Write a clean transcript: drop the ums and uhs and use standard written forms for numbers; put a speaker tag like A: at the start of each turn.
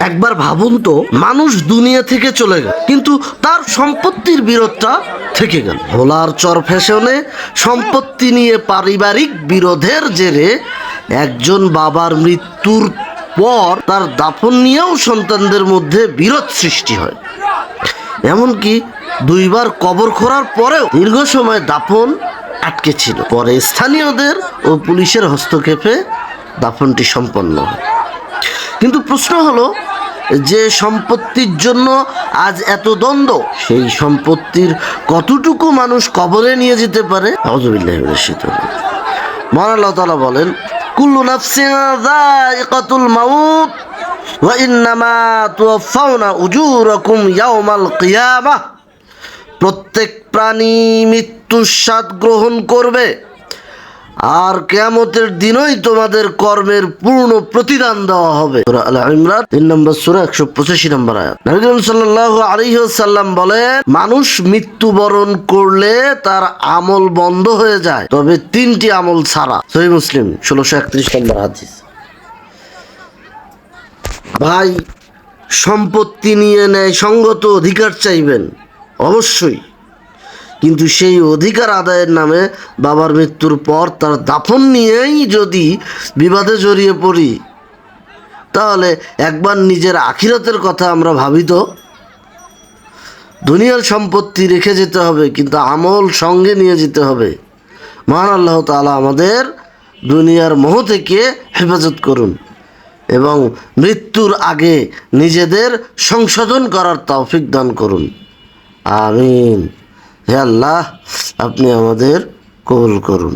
A: একবার ভাবুন তো, মানুষ দুনিয়া থেকে চলে গেল, কিন্তু তার সম্পত্তির বিরোধটা থেকে গেল। ভোলার চর ফ্যাশনে সম্পত্তি নিয়ে পারিবারিক বিরোধের জেরে একজন বাবার মৃত্যুর পর তার দাফন নিয়েও সন্তানদের মধ্যে বিরোধ সৃষ্টি হয়। এমনকি 2 বার কবর খোঁড়ার পরেও দীর্ঘ সময় দাফন আটকে ছিল। পরে স্থানীয়দের ও পুলিশের হস্তক্ষেপে দাফনটি সম্পন্ন হয়। কিন্তু প্রশ্ন হলো, যে সম্পত্তির জন্য আজ এত দ্বন্দ্ব, সেই সম্পত্তির কতটুকু মানুষ কবরে নিয়ে যেতে পারে? আউযুবিল্লাহি মিনাশ শাইতানির রাজিম। মহান আল্লাহ তাআলা বলেন, কুল্লু নাফসিন যায়িকাতুল মাউত ওয়া ইন্নামা তুওয়াফাউনা উজুরাকুম ইয়াওমাল কিয়ামাহ। প্রত্যেক প্রাণী মৃত্যুর স্বাদ গ্রহণ করবে, আর কিয়ামতের দিনই তোমাদের কর্মের পূর্ণ প্রতিদান দেওয়া হবে। সূরা আল ইমরান 3 নম্বর সূরা 185 নম্বর আয়াত। নবী করিম সাল্লাল্লাহু আলাইহি ওয়াসাল্লাম বলেন, মানুষ মৃত্যুবরণ করলে তার আমল বন্ধ হয়ে যায়, তবে 3টি আমল ছাড়া। সহিহ মুসলিম 1631 নম্বর হাদিস। ভাই, সম্পত্তি নিয়ে ন্যায়সঙ্গত অধিকার চাইবেন অবশ্যই, কিন্তু সেই অধিকার আদায়ের নামে বাবার মৃত্যুর পর তার দাফন নিয়েই যদি বিবাদে জড়িয়ে পড়ি, তাহলে একবার নিজের আখিরাতের কথা আমরা ভাবি তো। দুনিয়ার সম্পত্তি রেখে যেতে হবে, কিন্তু আমল সঙ্গে নিয়ে যেতে হবে। মহান আল্লাহ তাআলা আমাদের দুনিয়ার মোহ থেকে হেফাজত করুন এবং মৃত্যুর আগে নিজেদের সংশোধন করার তৌফিক দান করুন। আমিন। হে আল্লাহ, আপনি আমাদের কবুল করুন।